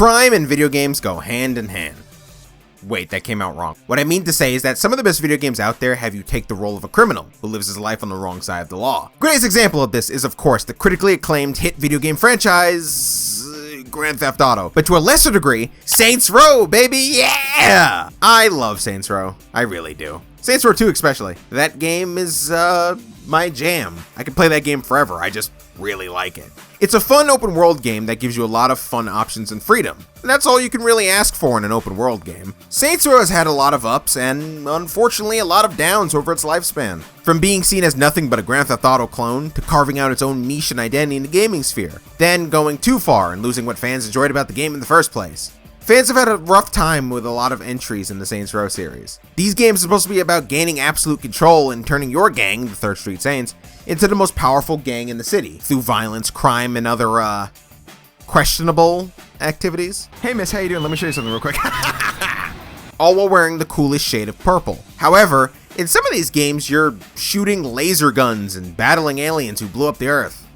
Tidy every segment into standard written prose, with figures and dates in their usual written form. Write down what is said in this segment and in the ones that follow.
Crime and video games go hand in hand. Wait, that came out wrong. What I mean to say is that some of the best video games out there have you take the role of a criminal who lives his life on the wrong side of the law. Greatest example of this is, of course, the critically acclaimed hit video game franchise, Grand Theft Auto. But to a lesser degree, Saints Row, baby, yeah! I love Saints Row. I really do. Saints Row 2 especially. That game is, my jam. I could play that game forever. I just really like it. It's a fun open world game that gives you a lot of fun options and freedom. And that's all you can really ask for in an open world game. Saints Row has had a lot of ups and, unfortunately, a lot of downs over its lifespan. From being seen as nothing but a Grand Theft Auto clone, to carving out its own niche and identity in the gaming sphere, then going too far and losing what fans enjoyed about the game in the first place. Fans have had a rough time with a lot of entries in the Saints Row series. These games are supposed to be about gaining absolute control and turning your gang, the 3rd Street Saints, into the most powerful gang in the city, through violence, crime, and other, questionable activities. Hey miss, how you doing? Let me show you something real quick. All while wearing the coolest shade of purple. However, in some of these games, you're shooting laser guns and battling aliens who blew up the Earth.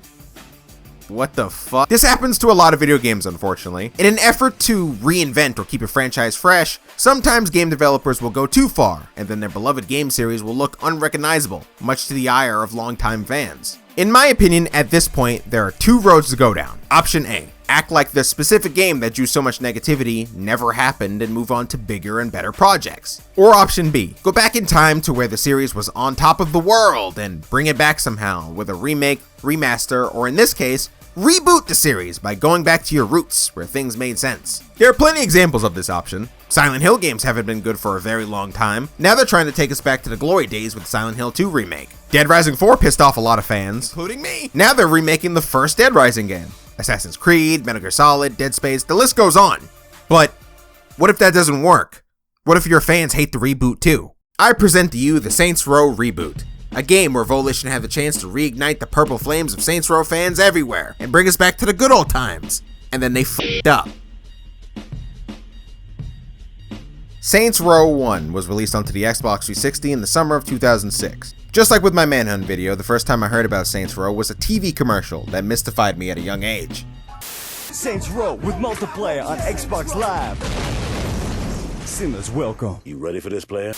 What the fuck? This happens to a lot of video games, unfortunately. In an effort to reinvent or keep a franchise fresh, sometimes game developers will go too far, and then their beloved game series will look unrecognizable, much to the ire of longtime fans. In my opinion, at this point, there are 2 roads to go down. Option A, act like the specific game that drew so much negativity never happened and move on to bigger and better projects. Or option B, go back in time to where the series was on top of the world and bring it back somehow with a remake, remaster, or in this case, reboot the series by going back to your roots where things made sense. There are plenty of examples of this option. Silent Hill games haven't been good for a very long time. Now they're trying to take us back to the glory days with Silent Hill 2 remake. Dead Rising 4 pissed off a lot of fans, including me. Now they're remaking the first Dead Rising game. Assassin's Creed, Metal Gear Solid, Dead Space, the list goes on. But what if that doesn't work? What if your fans hate the reboot too? I present to you the Saints Row Reboot. A game where Volition had the chance to reignite the purple flames of Saints Row fans everywhere and bring us back to the good old times. And then they f***ed up. Saints Row 1 was released onto the Xbox 360 in the summer of 2006. Just like with my Manhunt video, the first time I heard about Saints Row was a TV commercial that mystified me at a young age. Saints Row with multiplayer on Xbox Live. Sinners welcome. You ready for this, player?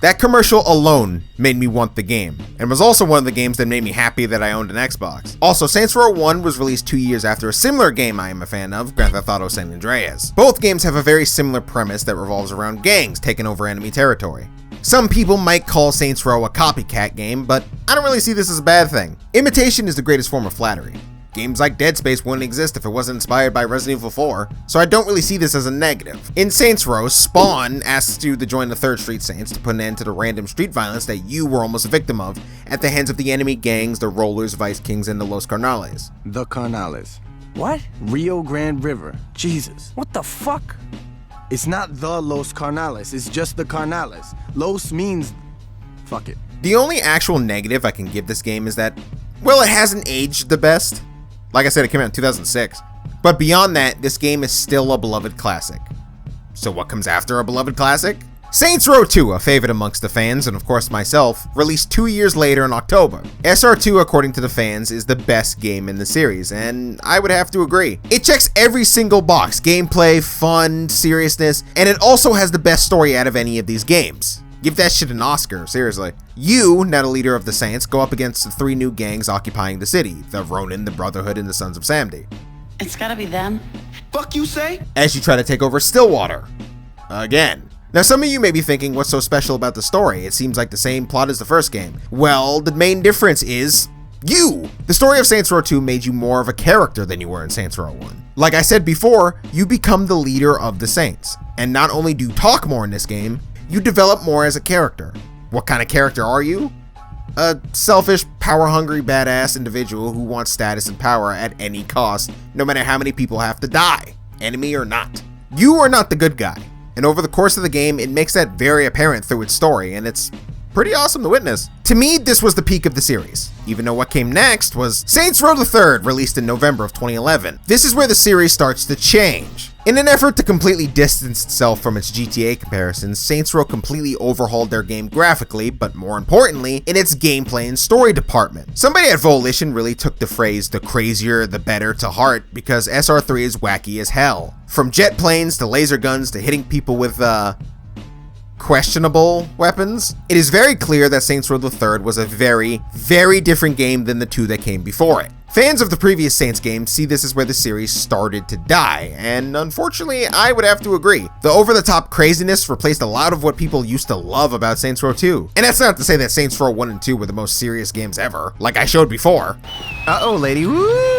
That commercial alone made me want the game, and was also one of the games that made me happy that I owned an Xbox. Also, Saints Row 1 was released 2 years after a similar game I am a fan of, Grand Theft Auto San Andreas. Both games have a very similar premise that revolves around gangs taking over enemy territory. Some people might call Saints Row a copycat game, but I don't really see this as a bad thing. Imitation is the greatest form of flattery. Games like Dead Space wouldn't exist if it wasn't inspired by Resident Evil 4, so I don't really see this as a negative. In Saints Row, Spawn asks you to join the 3rd Street Saints to put an end to the random street violence that you were almost a victim of at the hands of the enemy gangs, the Rollers, Vice Kings, and the Los Carnales. The Carnales. What? Rio Grande River. Jesus. What the fuck? It's not the Los Carnales, it's just the Carnales. Los means... fuck it. The only actual negative I can give this game is that, well, it hasn't aged the best. Like I said, it came out in 2006. But beyond that, this game is still a beloved classic. So what comes after a beloved classic? Saints Row 2, a favorite amongst the fans, and of course myself, released 2 years later in October. SR2, according to the fans, is the best game in the series, and I would have to agree. It checks every single box: gameplay, fun, seriousness, and it also has the best story out of any of these games. Give that shit an Oscar, seriously. You, now the leader of the Saints, go up against the 3 new gangs occupying the city: the Ronin, the Brotherhood, and the Sons of Samedi. It's gotta be them. Fuck you say? As you try to take over Stillwater. Again. Now some of you may be thinking, what's so special about the story? It seems like the same plot as the first game. Well, the main difference is you! The story of Saints Row 2 made you more of a character than you were in Saints Row 1. Like I said before, you become the leader of the Saints. And not only do you talk more in this game, you develop more as a character. What kind of character are you? A selfish, power-hungry, badass individual who wants status and power at any cost, no matter how many people have to die, enemy or not. You are not the good guy, and over the course of the game, it makes that very apparent through its story, and it's pretty awesome to witness. To me, this was the peak of the series, even though what came next was Saints Row the 3rd, released in November of 2011. This is where the series starts to change. In an effort to completely distance itself from its GTA comparisons, Saints Row completely overhauled their game graphically, but more importantly, in its gameplay and story department. Somebody at Volition really took the phrase "the crazier, the better" to heart, because SR3 is wacky as hell. From jet planes to laser guns to hitting people with, questionable weapons, it is very clear that Saints Row III was a very, very different game than the two that came before it. Fans of the previous Saints games see this as where the series started to die, and unfortunately, I would have to agree. The over-the-top craziness replaced a lot of what people used to love about Saints Row 2. And that's not to say that Saints Row 1 and 2 were the most serious games ever, like I showed before. Uh-oh, lady. Woo!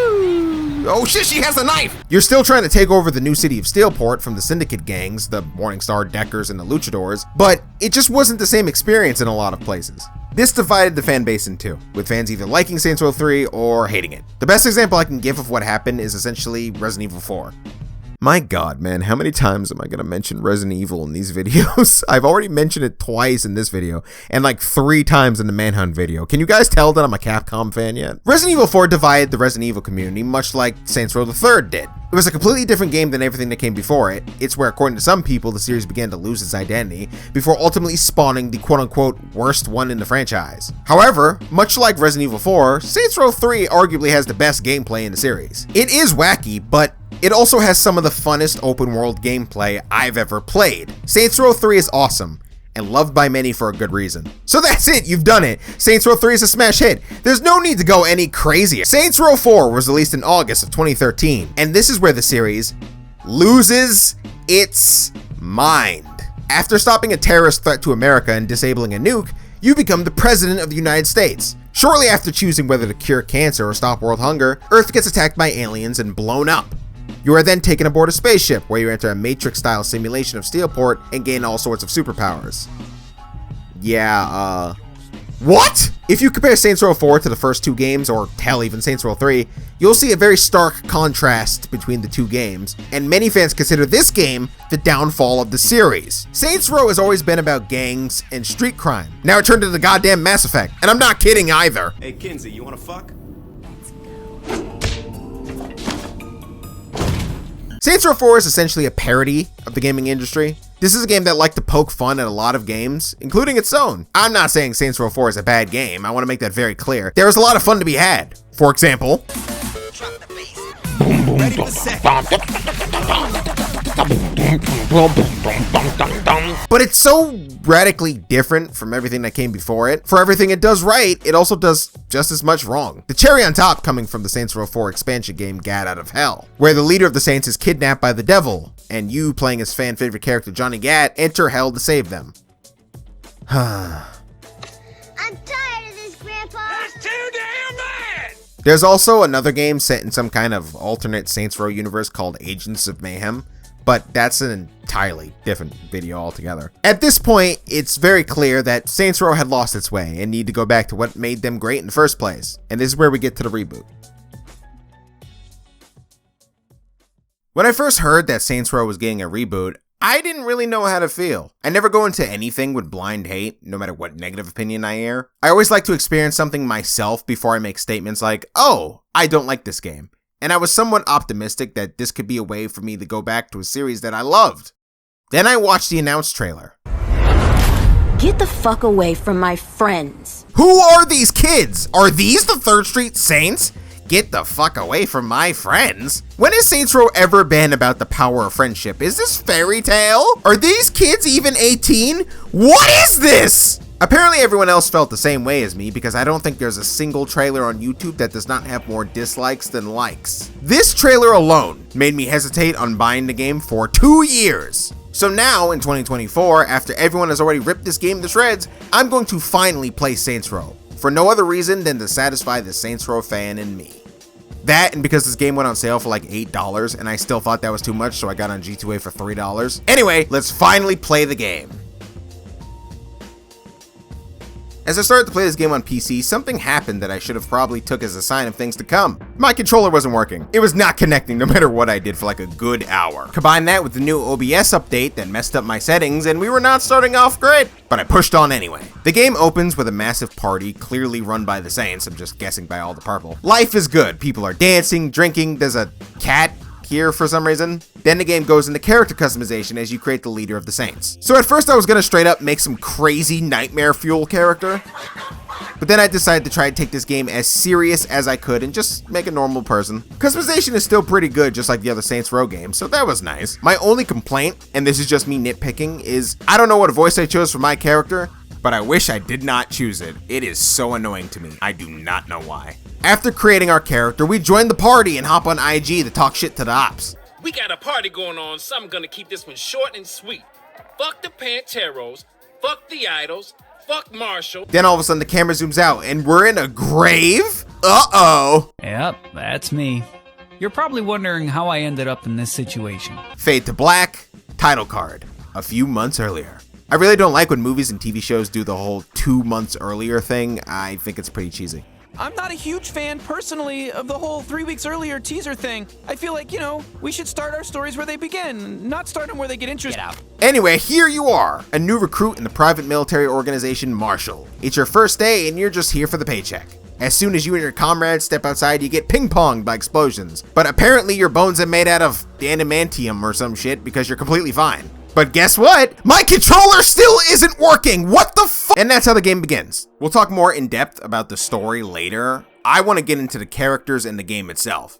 Oh shit, she has a knife! You're still trying to take over the new city of Steelport from the Syndicate gangs, the Morningstar, Deckers, and the Luchadors, but it just wasn't the same experience in a lot of places. This divided the fan base in two, with fans either liking Saints Row 3 or hating it. The best example I can give of what happened is essentially Resident Evil 4. My god, man, how many times am I gonna mention Resident Evil in these videos? I've already mentioned it twice in this video, and like 3 times in the Manhunt video. Can you guys tell that I'm a Capcom fan yet? Resident Evil 4 divided the Resident Evil community much like Saints Row III did. It was a completely different game than everything that came before it. It's where, according to some people, the series began to lose its identity, before ultimately spawning the quote-unquote worst one in the franchise. However, much like Resident Evil 4, Saints Row 3 arguably has the best gameplay in the series. It is wacky, but it also has some of the funnest open world gameplay I've ever played. Saints Row 3 is awesome, and loved by many for a good reason. So that's it, you've done it. Saints Row 3 is a smash hit. There's no need to go any crazier. Saints Row 4 was released in August of 2013, and this is where the series loses its mind. After stopping a terrorist threat to America and disabling a nuke, you become the President of the United States. Shortly after choosing whether to cure cancer or stop world hunger, Earth gets attacked by aliens and blown up. You are then taken aboard a spaceship where you enter a Matrix-style simulation of Steelport and gain all sorts of superpowers. What? If you compare Saints Row 4 to the first 2 games, or hell, even Saints Row 3, you'll see a very stark contrast between the 2 games, and many fans consider this game the downfall of the series. Saints Row has always been about gangs and street crime. Now it turned into the goddamn Mass Effect, and I'm not kidding either. Hey, Kinsey, you wanna fuck? Saints Row 4 is essentially a parody of the gaming industry. This is a game that liked to poke fun at a lot of games, including its own. I'm not saying Saints Row 4 is a bad game, I want to make that very clear. There is a lot of fun to be had. For example, but it's so radically different from everything that came before it. For everything it does right, it also does just as much wrong. The cherry on top coming from the Saints Row 4 expansion game Gat Out of Hell, where the leader of the Saints is kidnapped by the devil, and you, playing his fan favorite character Johnny Gat, enter hell to save them. I'm tired of this, Grandpa. That's too damn bad! There's also another game set in some kind of alternate Saints Row universe called Agents of Mayhem, but that's an entirely different video altogether. At this point, it's very clear that Saints Row had lost its way and need to go back to what made them great in the first place, and this is where we get to the reboot. When I first heard that Saints Row was getting a reboot, I didn't really know how to feel. I never go into anything with blind hate, no matter what negative opinion I air. I always like to experience something myself before I make statements like, oh, I don't like this game. And I was somewhat optimistic that this could be a way for me to go back to a series that I loved. Then I watched the announced trailer. Get the fuck away from my friends. Who are these kids? Are these the 3rd Street Saints? Get the fuck away from my friends? When has Saints Row ever been about the power of friendship? Is this fairy tale? Are these kids even 18? What is this? Apparently everyone else felt the same way as me because I don't think there's a single trailer on YouTube that does not have more dislikes than likes. This trailer alone made me hesitate on buying the game for 2 years. So now, in 2024, after everyone has already ripped this game to shreds, I'm going to finally play Saints Row, for no other reason than to satisfy the Saints Row fan in me. That, and because this game went on sale for like $8, and I still thought that was too much, so I got on G2A for $3. Anyway, let's finally play the game. As I started to play this game on PC, something happened that I should have probably took as a sign of things to come. My controller wasn't working. It was not connecting no matter what I did for like a good hour. Combine that with the new OBS update that messed up my settings, and we were not starting off great, but I pushed on anyway. The game opens with a massive party clearly run by the Saints. I'm just guessing by all the purple. Life is good. People are dancing, drinking, there's a cat here for some reason. Then the game goes into character customization as you create the leader of the Saints. So at first I was gonna straight up make some crazy nightmare fuel character, but then I decided to try to take this game as serious as I could and just make a normal person. Customization is still pretty good, just like the other Saints Row games, so that was nice. My only complaint, and this is just me nitpicking, is I don't know what voice I chose for my character, but I wish I did not choose it. It is so annoying to me. I do not know why. After creating our character, we join the party and hop on IG to talk shit to the ops. We got a party going on, so I'm gonna keep this one short and sweet. Fuck the Panteros, fuck the Idols, fuck Marshall. Then all of a sudden the camera zooms out and we're in a grave? Uh-oh. Yep, that's me. You're probably wondering how I ended up in this situation. Fade to black, title card, a few months earlier. I really don't like when movies and TV shows do the whole 2 months earlier thing. I think it's pretty cheesy. I'm not a huge fan, personally, of the whole 3 weeks earlier teaser thing. I feel like, we should start our stories where they begin, not start them where they get interested. Get out. Anyway, here you are, a new recruit in the private military organization Marshall. It's your first day and you're just here for the paycheck. As soon as you and your comrades step outside, you get ping-ponged by explosions. But apparently your bones are made out of adamantium or some shit because you're completely fine. But guess what? My controller still isn't working! What the fuck? And that's how the game begins. We'll talk more in depth about the story later. I want to get into the characters and the game itself.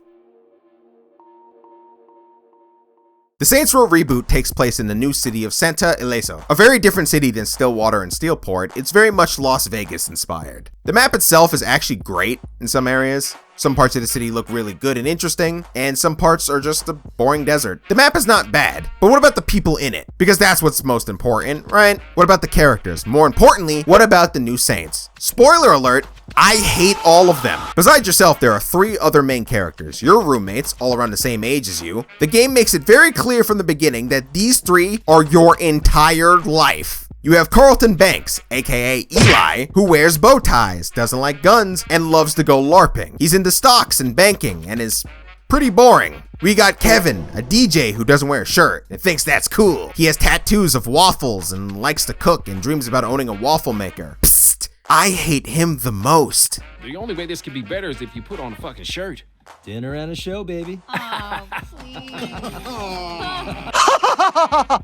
The Saints Row Reboot takes place in the new city of Santa Ileso. A very different city than Stillwater and Steelport, it's very much Las Vegas inspired. The map itself is actually great in some areas. Some parts of the city look really good and interesting, and some parts are just a boring desert. The map is not bad, but what about the people in it? Because that's what's most important, right? What about the characters? More importantly, what about the new Saints? Spoiler alert, I hate all of them. Besides yourself, there are 3 other main characters, your roommates, all around the same age as you. The game makes it very clear from the beginning that these 3 are your entire life. You have Carlton Banks, aka Eli, who wears bow ties, doesn't like guns, and loves to go LARPing. He's into stocks and banking and is pretty boring. We got Kevin, a DJ who doesn't wear a shirt and thinks that's cool. He has tattoos of waffles and likes to cook and dreams about owning a waffle maker. Psst, I hate him the most. The only way this could be better is if you put on a fucking shirt. Dinner and a show, baby. Oh, please.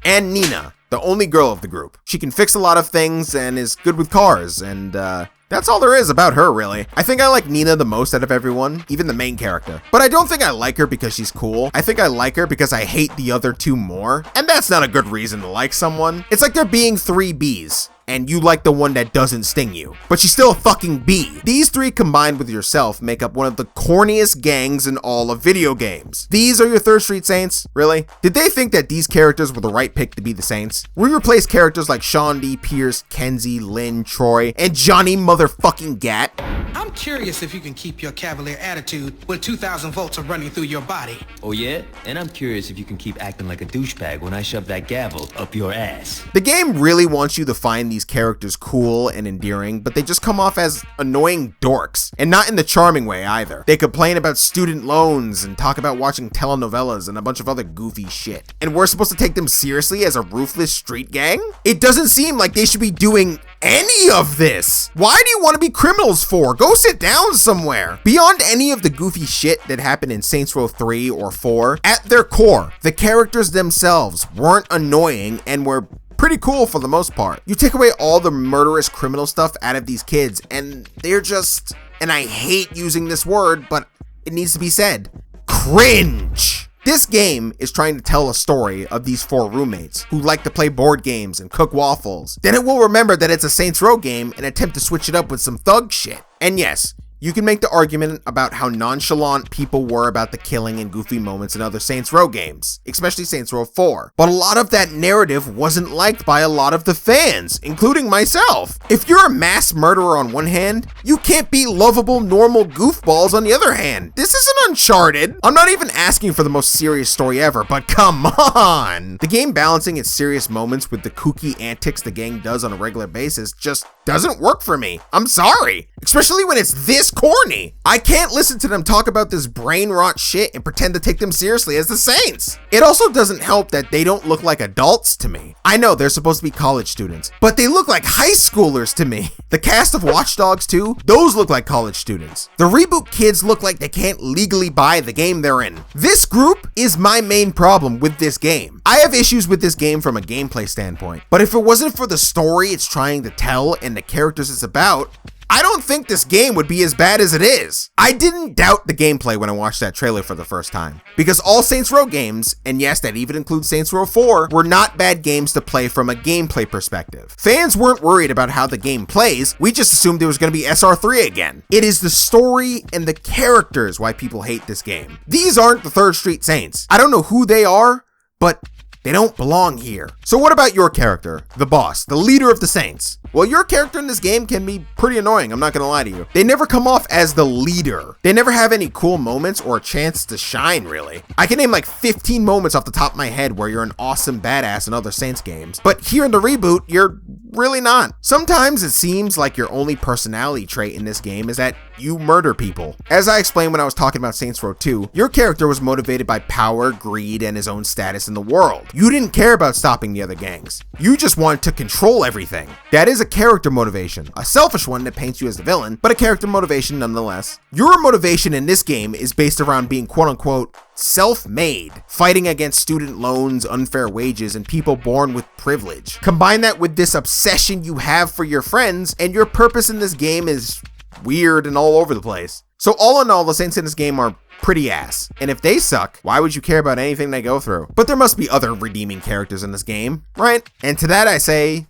And Nina, the only girl of the group. She can fix a lot of things and is good with cars, and that's all there is about her, really. I think I like Nina the most out of everyone, even the main character. But I don't think I like her because she's cool. I think I like her because I hate the other 2 more. And that's not a good reason to like someone. It's like there being 3 bees, and you like the one that doesn't sting you. But she's still a fucking bee. These 3 combined with yourself make up one of the corniest gangs in all of video games. These are your 3rd Street Saints? Really? Did they think that these characters were the right pick to be the Saints? We replaced characters like Sean D, Pierce, Kenzie, Lynn, Troy, and Johnny motherfucking Gat. I'm curious if you can keep your cavalier attitude when 2,000 volts are running through your body. Oh yeah? And I'm curious if you can keep acting like a douchebag when I shove that gavel up your ass. The game really wants you to find these characters cool and endearing, but they just come off as annoying dorks, and not in the charming way either. They complain about student loans and talk about watching telenovelas and a bunch of other goofy shit. And we're supposed to take them seriously as a ruthless street gang? It doesn't seem like they should be doing any of this. Why do you want to be criminals for? Go sit down somewhere. Beyond any of the goofy shit that happened in Saints Row 3 or 4, at their core, the characters themselves weren't annoying and were pretty cool for the most part. You take away all the murderous criminal stuff out of these kids and they're just, and I hate using this word, but it needs to be said, cringe. This game is trying to tell a story of these 4 roommates who like to play board games and cook waffles. Then it will remember that it's a Saints Row game and attempt to switch it up with some thug shit. And yes, you can make the argument about how nonchalant people were about the killing and goofy moments in other Saints Row games, especially Saints Row 4. But a lot of that narrative wasn't liked by a lot of the fans, including myself. If you're a mass murderer on one hand, you can't be lovable, normal goofballs on the other hand. This isn't Uncharted. I'm not even asking for the most serious story ever, but come on! The game balancing its serious moments with the kooky antics the gang does on a regular basis just doesn't work for me. I'm sorry. Especially when it's this corny. I can't listen to them talk about this brain rot shit and pretend to take them seriously as the Saints. It also doesn't help that they don't look like adults to me. I know they're supposed to be college students, but they look like high schoolers to me. The cast of Watch Dogs 2, those look like college students. The Reboot kids look like they can't legally buy the game they're in. This group is my main problem with this game. I have issues with this game from a gameplay standpoint, but if it wasn't for the story it's trying to tell and the characters it's about, I don't think this game would be as bad as it is. I didn't doubt the gameplay when I watched that trailer for the first time, because all Saints Row games, and yes, that even includes Saints Row 4, were not bad games to play from a gameplay perspective. Fans weren't worried about how the game plays, we just assumed it was going to be SR3 again. It is the story and the characters why people hate this game. These aren't the 3rd Street Saints. I don't know who they are, but they don't belong here. So what about your character, the boss, the leader of the Saints? Well, your character in this game can be pretty annoying, I'm not gonna lie to you. They never come off as the leader. They never have any cool moments or a chance to shine, really. I can name like 15 moments off the top of my head where you're an awesome badass in other Saints games, but here in the reboot, you're really not. Sometimes it seems like your only personality trait in this game is that you murder people. As I explained when I was talking about Saints Row 2, your character was motivated by power, greed, and his own status in the world. You didn't care about stopping the other gangs. You just wanted to control everything. That is a character motivation, a selfish one that paints you as the villain, but a character motivation nonetheless. Your motivation in this game is based around being quote-unquote self-made, fighting against student loans, unfair wages, and people born with privilege. Combine that with this obsession you have for your friends, and your purpose in this game is weird and all over the place. So all in all, the Saints in this game are pretty ass. And if they suck, why would you care about anything they go through? But there must be other redeeming characters in this game, right? And to that I say,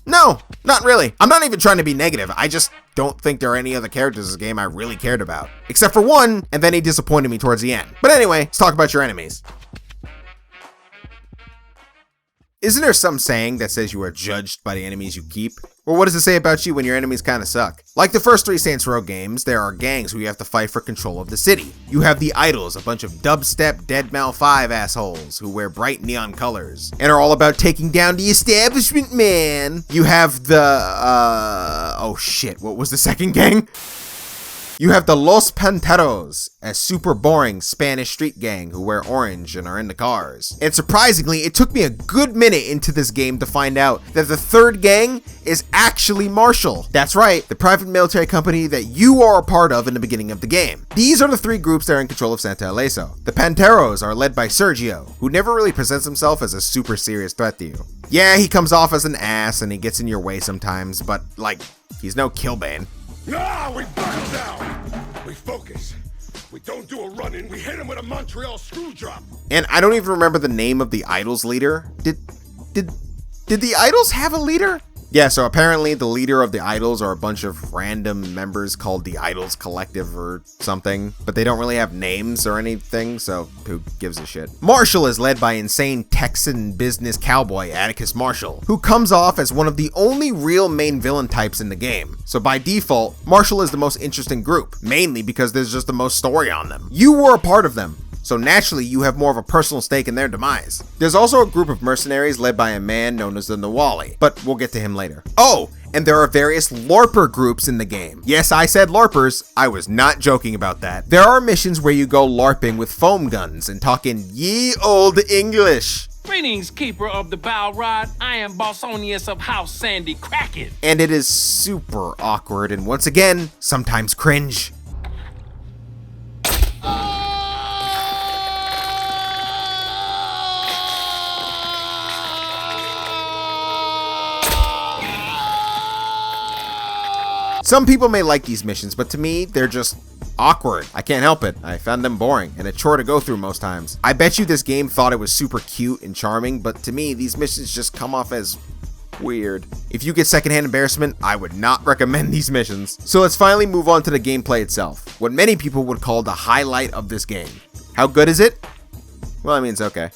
no, not really. I'm not even trying to be negative. I just don't think there are any other characters in this game I really cared about. Except for one, and then he disappointed me towards the end. But anyway, let's talk about your enemies. Isn't there some saying that says you are judged by the enemies you keep? Or what does it say about you when your enemies kinda suck? Like the first 3 Saints Row games, there are gangs who you have to fight for control of the city. You have the Idols, a bunch of dubstep Deadmau 5 assholes who wear bright neon colors and are all about taking down the establishment, man. You have the, oh shit, what was the second gang? You have the Los Panteros, a super boring Spanish street gang who wear orange and are into cars. And surprisingly, it took me a good minute into this game to find out that the 3rd gang is actually Marshall. That's right, the private military company that you are a part of in the beginning of the game. These are the 3 groups that are in control of Santa Ileso. The Panteros are led by Sergio, who never really presents himself as a super serious threat to you. Yeah, he comes off as an ass and he gets in your way sometimes, but like, he's no Killbane. Nah, we buckle down. We focus. We don't do a run-in. We hit him with a Montreal screw drop. And I don't even remember the name of the Idols leader. Did the Idols have a leader? Yeah, so apparently the leader of the Idols are a bunch of random members called the Idols Collective or something, but they don't really have names or anything, so who gives a shit? Marshall is led by insane Texan business cowboy Atticus Marshall, who comes off as one of the only real main villain types in the game. So by default, Marshall is the most interesting group, mainly because there's just the most story on them. You were a part of them, so naturally you have more of a personal stake in their demise. There's also a group of mercenaries led by a man known as the Nawali, but we'll get to him later. Oh, and there are various LARPer groups in the game. Yes, I said LARPers, I was not joking about that. There are missions where you go LARPing with foam guns and talk in ye old English. Greetings, keeper of the bow rod. I am Bossonius of House Sandy Kraken. And it is super awkward and once again, sometimes cringe. Some people may like these missions, but to me, they're just awkward. I can't help it. I found them boring and a chore to go through most times. I bet you this game thought it was super cute and charming, but to me, these missions just come off as weird. If you get secondhand embarrassment, I would not recommend these missions. So let's finally move on to the gameplay itself, what many people would call the highlight of this game. How good is it? Well, I mean, it's okay.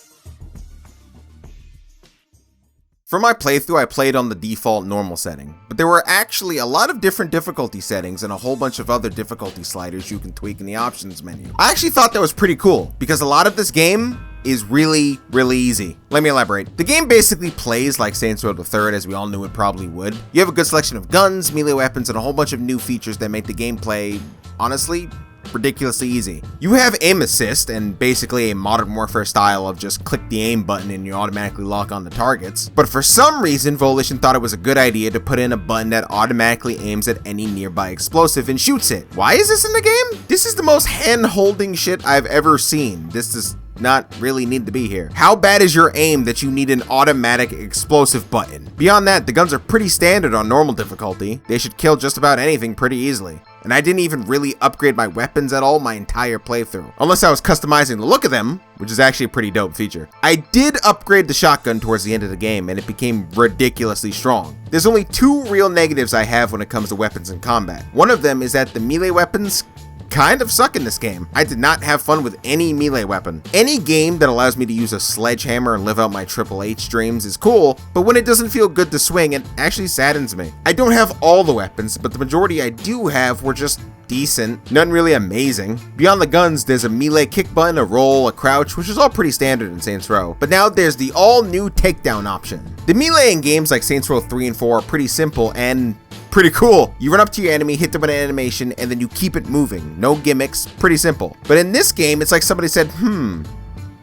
For my playthrough, I played on the default normal setting, but there were actually a lot of different difficulty settings and a whole bunch of other difficulty sliders you can tweak in the options menu. I actually thought that was pretty cool, because a lot of this game is really, really easy. Let me elaborate. The game basically plays like Saints Row the Third, as we all knew it probably would. You have a good selection of guns, melee weapons, and a whole bunch of new features that make the gameplay, honestly, ridiculously easy. You have aim assist, and basically a Modern Warfare style of just click the aim button and you automatically lock on the targets. But for some reason, Volition thought it was a good idea to put in a button that automatically aims at any nearby explosive and shoots it. Why is this in the game? This is the most hand-holding shit I've ever seen. This does not really need to be here. How bad is your aim that you need an automatic explosive button? Beyond that, the guns are pretty standard on normal difficulty. They should kill just about anything pretty easily. And I didn't even really upgrade my weapons at all my entire playthrough, unless I was customizing the look of them, which is actually a pretty dope feature. I did upgrade the shotgun towards the end of the game, and it became ridiculously strong. There's only two real negatives I have when it comes to weapons in combat. One of them is that the melee weapons kind of suck in this game. I did not have fun with any melee weapon. Any game that allows me to use a sledgehammer and live out my Triple H dreams is cool, but when it doesn't feel good to swing, it actually saddens me. I don't have all the weapons, but the majority I do have were just decent, nothing really amazing. Beyond the guns, there's a melee kick button, a roll, a crouch, which is all pretty standard in Saints Row. But now there's the all-new takedown option. The melee in games like Saints Row 3 and 4 are pretty simple and pretty cool. You run up to your enemy, hit them with an animation, and then you keep it moving. No gimmicks, pretty simple. But in this game, it's like somebody said,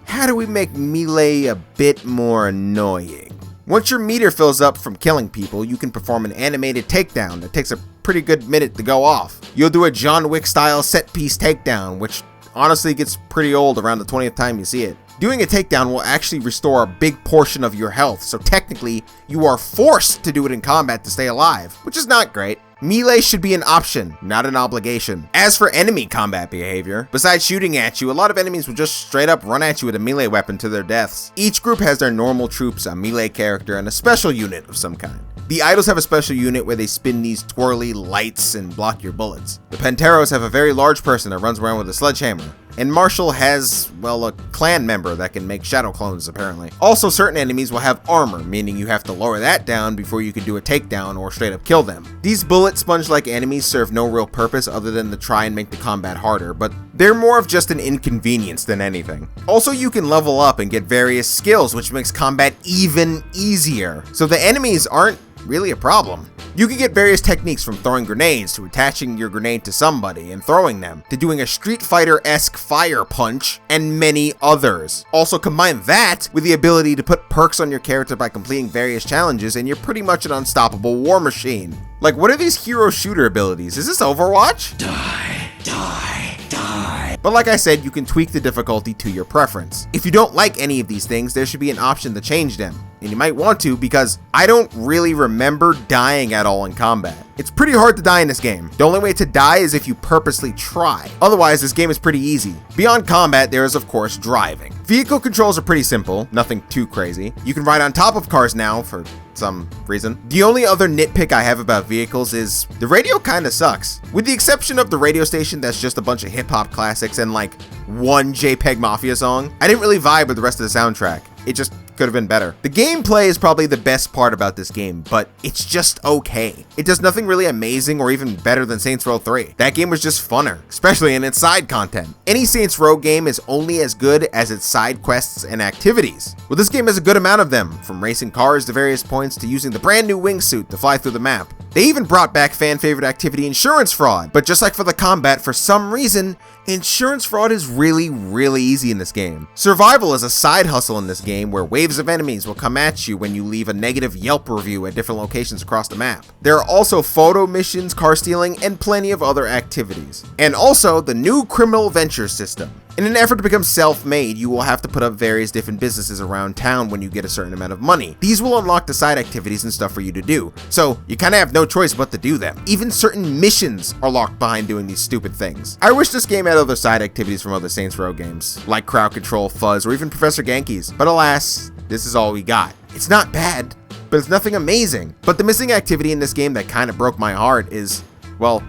how do we make melee a bit more annoying? Once your meter fills up from killing people, you can perform an animated takedown that takes a pretty good minute to go off. You'll do a John Wick style set piece takedown, which honestly gets pretty old around the 20th time you see it. Doing a takedown will actually restore a big portion of your health, so technically, you are forced to do it in combat to stay alive, which is not great. Melee should be an option, not an obligation. As for enemy combat behavior, besides shooting at you, a lot of enemies will just straight up run at you with a melee weapon to their deaths. Each group has their normal troops, a melee character, and a special unit of some kind. The Idols have a special unit where they spin these twirly lights and block your bullets. The Panteros have a very large person that runs around with a sledgehammer. And Marshall has, well, a clan member that can make shadow clones, apparently. Also, certain enemies will have armor, meaning you have to lower that down before you can do a takedown or straight up kill them. These bullet sponge-like enemies serve no real purpose other than to try and make the combat harder, but they're more of just an inconvenience than anything. Also, you can level up and get various skills, which makes combat even easier. So the enemies aren't really a problem. You can get various techniques from throwing grenades to attaching your grenade to somebody and throwing them, to doing a Street Fighter-esque fire punch, and many others. Also combine that with the ability to put perks on your character by completing various challenges and you're pretty much an unstoppable war machine. Like, what are these hero shooter abilities? Is this Overwatch? Die, die, die. But like I said, you can tweak the difficulty to your preference. If you don't like any of these things, there should be an option to change them. And you might want to, because I don't really remember dying at all in combat. It's pretty hard to die in this game. The only way to die is if you purposely try. Otherwise, this game is pretty easy. Beyond combat, there is of course driving. Vehicle controls are pretty simple, nothing too crazy. You can ride on top of cars now for some reason. The only other nitpick I have about vehicles is the radio kinda sucks. With the exception of the radio station that's just a bunch of hip hop classics and like one JPEG Mafia song, I didn't really vibe with the rest of the soundtrack. It just could have been better. The gameplay is probably the best part about this game, but it's just okay. It does nothing really amazing or even better than Saints Row 3. That game was just funner, especially in its side content. Any Saints Row game is only as good as its side quests and activities. Well, this game has a good amount of them, from racing cars to various points to using the brand new wingsuit to fly through the map. They even brought back fan favorite activity insurance fraud, but just like for the combat, for some reason, insurance fraud is really easy in this game. Survival is a side hustle in this game where waves of enemies will come at you when you leave a negative Yelp review at different locations across the map. There are also photo missions, car stealing, and plenty of other activities. And also the new criminal venture system. In an effort to become self-made, you will have to put up various different businesses around town when you get a certain amount of money. These will unlock the side activities and stuff for you to do, so you kinda have no choice but to do them. Even certain missions are locked behind doing these stupid things. I wish this game had other side activities from other Saints Row games, like crowd control, fuzz, or even Professor Genki's, but alas, this is all we got. It's not bad, but it's nothing amazing. But the missing activity in this game that kinda broke my heart is, well,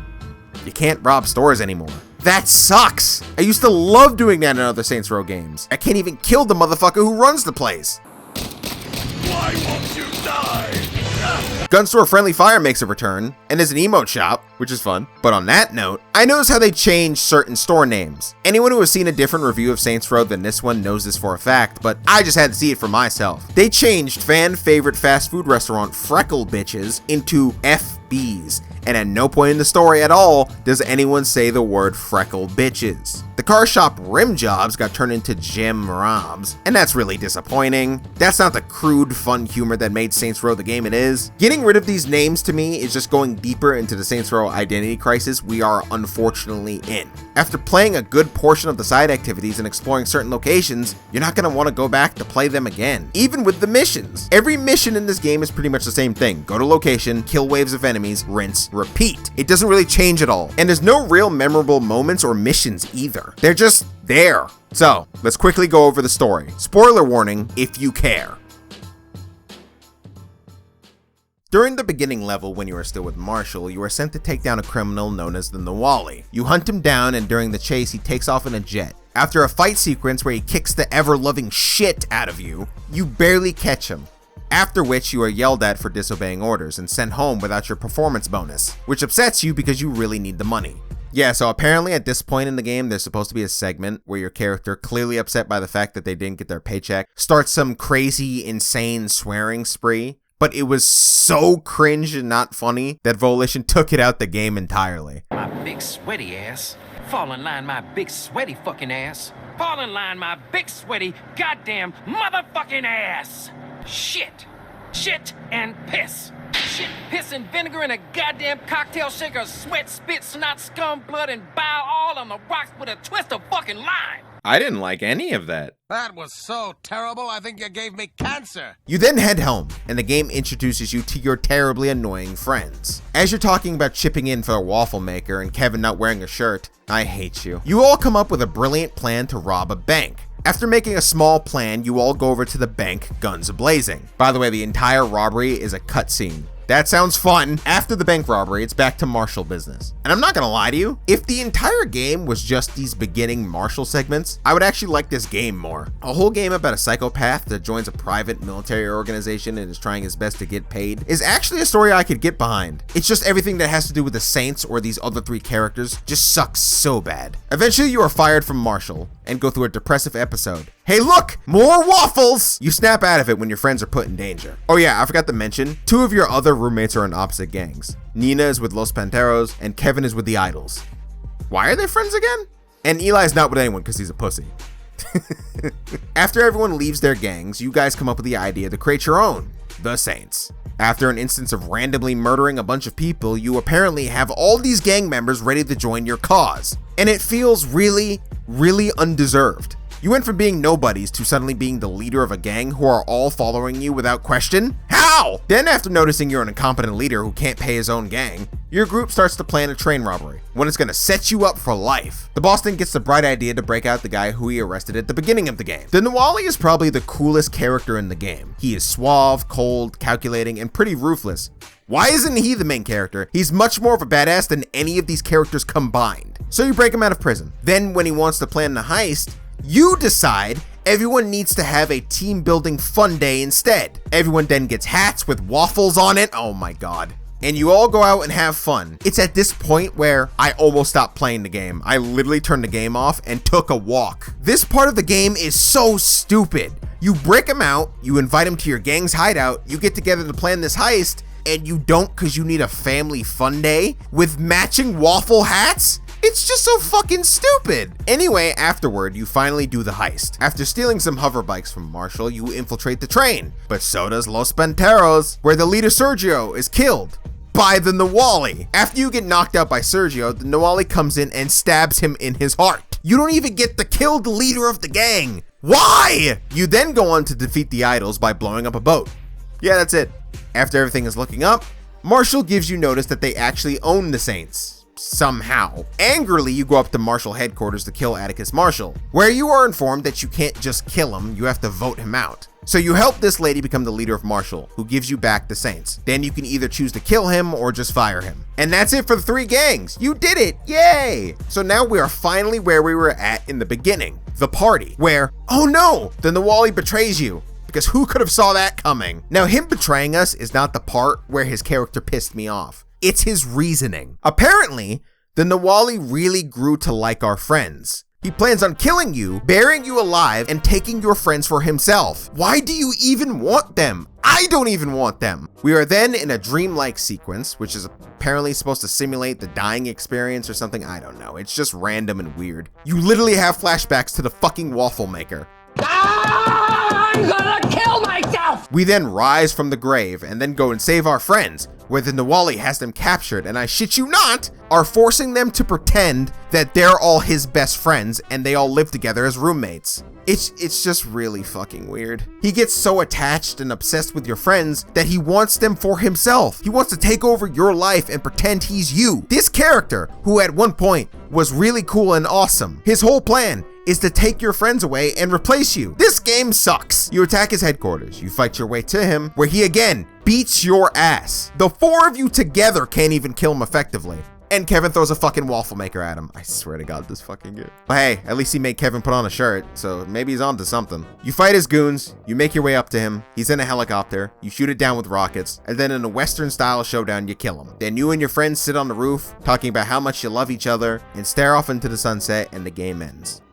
you can't rob stores anymore. That sucks! I used to love doing that in other Saints Row games. I can't even kill the motherfucker who runs the place. Why won't you die? Gun store friendly fire makes a return, and there's an emote shop, which is fun. But on that note, I noticed how they changed certain store names. Anyone who has seen a different review of Saints Row than this one knows this for a fact, but I just had to see it for myself. They changed fan favorite fast food restaurant Freckle Bitches into FBs, and at no point in the story at all does anyone say the word Freckle Bitches. The car shop Rim Jobs got turned into Jim Robs, and that's really disappointing. That's not the crude, fun humor that made Saints Row the game it is. Getting rid of these names to me is just going deeper into the Saints Row identity crisis we are unfortunately in. After playing a good portion of the side activities and exploring certain locations, you're not going to want to go back to play them again. Even with the missions. Every mission in this game is pretty much the same thing. Go to location, kill waves of enemies, rinse, repeat. It doesn't really change at all. And there's no real memorable moments or missions either. They're just there. So, let's quickly go over the story. Spoiler warning if you care. During the beginning level, when you are still with Marshall, you are sent to take down a criminal known as the Nawali. You hunt him down, and during the chase, he takes off in a jet. After a fight sequence where he kicks the ever-loving shit out of you, you barely catch him. After which, you are yelled at for disobeying orders and sent home without your performance bonus, which upsets you because you really need the money. Yeah, so apparently at this point in the game, there's supposed to be a segment where your character, clearly upset by the fact that they didn't get their paycheck, starts some crazy, insane swearing spree. But it was so cringe and not funny that Volition took it out the game entirely. My big sweaty ass. Fall in line, my big sweaty fucking ass. Fall in line, my big sweaty goddamn motherfucking ass. Shit. Shit and piss. Shit, piss and vinegar in a goddamn cocktail shaker. Sweat, spit, snot, scum, blood, and bile all on the rocks with a twist of fucking lime. I didn't like any of that. That was so terrible, I think you gave me cancer. You then head home, and the game introduces you to your terribly annoying friends. As you're talking about chipping in for a waffle maker and Kevin not wearing a shirt, I hate you. You all come up with a brilliant plan to rob a bank. After making a small plan, you all go over to the bank, guns blazing. By the way, the entire robbery is a cutscene. That sounds fun. After the bank robbery, it's back to Marshall business. And I'm not gonna lie to you, if the entire game was just these beginning Marshall segments, I would actually like this game more. A whole game about a psychopath that joins a private military organization and is trying his best to get paid is actually a story I could get behind. It's just everything that has to do with the Saints or these other three characters just sucks so bad. Eventually you are fired from Marshall and go through a depressive episode. Hey look, more waffles! You snap out of it when your friends are put in danger. Oh yeah, I forgot to mention, two of your other roommates are in opposite gangs. Nina is with Los Panteros and Kevin is with the Idols. Why are they friends again? And Eli's not with anyone because he's a pussy. After everyone leaves their gangs, you guys come up with the idea to create your own, the Saints. After an instance of randomly murdering a bunch of people, you apparently have all these gang members ready to join your cause. And it feels really, really undeserved. You went from being nobodies to suddenly being the leader of a gang who are all following you without question? How? Then after noticing you're an incompetent leader who can't pay his own gang, your group starts to plan a train robbery, one it's gonna set you up for life. The boss then gets the bright idea to break out the guy who he arrested at the beginning of the game. The Nawali is probably the coolest character in the game. He is suave, cold, calculating, and pretty ruthless. Why isn't he the main character? He's much more of a badass than any of these characters combined. So you break him out of prison. Then when he wants to plan the heist, you decide everyone needs to have a team building fun day instead. Everyone then gets hats with waffles on it. Oh my god. And you all go out and have fun. It's at this point where I almost stopped playing the game. I literally turned the game off and took a walk. This part of the game is so stupid. You break him out, you invite him to your gang's hideout, you get together to plan this heist, and you don't because you need a family fun day with matching waffle hats? It's just so fucking stupid. Anyway, afterward, you finally do the heist. After stealing some hover bikes from Marshall, you infiltrate the train. But so does Los Panteros, where the leader Sergio is killed by the Nawali. After you get knocked out by Sergio, the Nawali comes in and stabs him in his heart. You don't even get to kill the leader of the gang. Why? You then go on to defeat the Idols by blowing up a boat. Yeah, that's it. After everything is looking up, Marshall gives you notice that they actually own the Saints. Somehow. Angrily, you go up to Marshall headquarters to kill Atticus Marshall, where you are informed that you can't just kill him, you have to vote him out. So you help this lady become the leader of Marshall, who gives you back the Saints. Then you can either choose to kill him or just fire him. And that's it for the three gangs. You did it, yay! So now we are finally where we were at in the beginning, the party, where, oh no, the Nawali betrays you. Because who could have saw that coming? Now him betraying us is not the part where his character pissed me off. It's his reasoning. Apparently, the Nawali really grew to like our friends. He plans on killing you, burying you alive, and taking your friends for himself. Why do you even want them? I don't even want them. We are then in a dreamlike sequence, which is apparently supposed to simulate the dying experience or something. I don't know. It's just random and weird. You literally have flashbacks to the fucking waffle maker. I'm gonna kill myself! We then rise from the grave and then go and save our friends, where the Nawali has them captured, and I shit you not, are forcing them to pretend that they're all his best friends and they all live together as roommates. It's just really fucking weird. He gets so attached and obsessed with your friends that he wants them for himself. He wants to take over your life and pretend he's you. This character, who at one point was really cool and awesome, his whole plan is to take your friends away and replace you. This game sucks. You attack his headquarters, you fight your way to him, where he again beats your ass. The four of you together can't even kill him effectively. And Kevin throws a fucking waffle maker at him. I swear to God, this fucking game. But hey, at least he made Kevin put on a shirt, so maybe he's on to something. You fight his goons, you make your way up to him, he's in a helicopter, you shoot it down with rockets, and then in a Western style showdown, you kill him. Then you and your friends sit on the roof, talking about how much you love each other, and stare off into the sunset, and the game ends.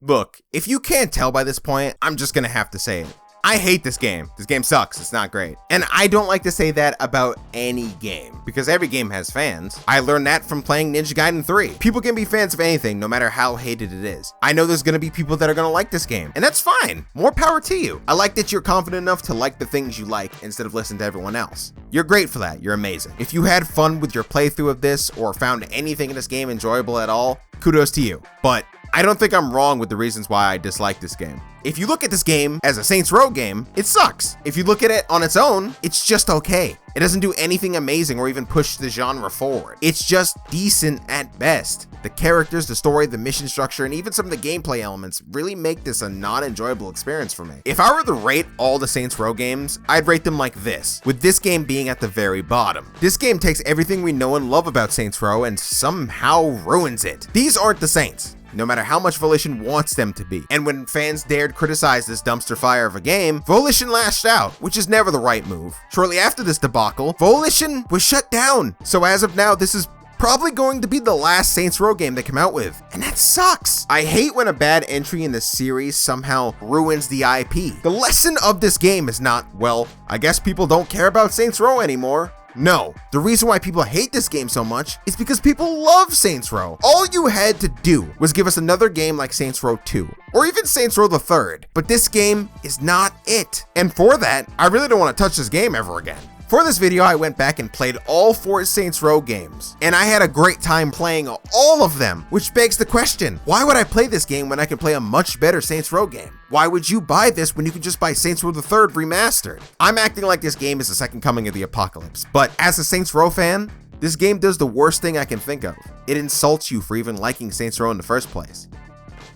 Look, if you can't tell by this point, I'm just gonna have to say it. I hate this game. This game sucks. It's not great. And I don't like to say that about any game, because every game has fans. I learned that from playing Ninja Gaiden 3. People can be fans of anything, no matter how hated it is. I know there's gonna be people that are gonna like this game, and that's fine. More power to you. I like that you're confident enough to like the things you like instead of listening to everyone else. You're great for that. You're amazing. If you had fun with your playthrough of this or found anything in this game enjoyable at all, kudos to you. But I don't think I'm wrong with the reasons why I dislike this game. If you look at this game as a Saints Row game, it sucks. If you look at it on its own, it's just okay. It doesn't do anything amazing or even push the genre forward. It's just decent at best. The characters, the story, the mission structure, and even some of the gameplay elements really make this a non-enjoyable experience for me. If I were to rate all the Saints Row games, I'd rate them like this, with this game being at the very bottom. This game takes everything we know and love about Saints Row and somehow ruins it. These aren't the Saints, no matter how much Volition wants them to be. And when fans dared criticize this dumpster fire of a game, Volition lashed out, which is never the right move. Shortly after this debacle, Volition was shut down. So as of now, this is probably going to be the last Saints Row game they come out with, and that sucks. I hate when a bad entry in the series somehow ruins the IP. The lesson of this game is not, well, I guess people don't care about Saints Row anymore. No, the reason why people hate this game so much is because people love Saints Row. All you had to do was give us another game like Saints Row 2, or even Saints Row the 3rd, but this game is not it. And for that, I really don't want to touch this game ever again. For this video, I went back and played all 4 Saints Row games, and I had a great time playing all of them, which begs the question, why would I play this game when I can play a much better Saints Row game? Why would you buy this when you can just buy Saints Row the 3rd remastered? I'm acting like this game is the second coming of the apocalypse, but as a Saints Row fan, this game does the worst thing I can think of. It insults you for even liking Saints Row in the first place,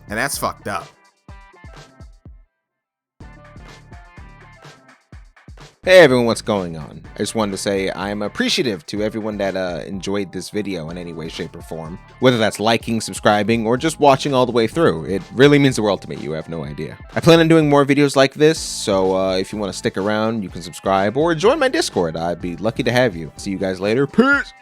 and that's fucked up. Hey everyone, what's going on? I just wanted to say I'm appreciative to everyone that enjoyed this video in any way, shape, or form. Whether that's liking, subscribing, or just watching all the way through. It really means the world to me, you have no idea. I plan on doing more videos like this, so if you want to stick around, you can subscribe or join my Discord. I'd be lucky to have you. See you guys later. Peace!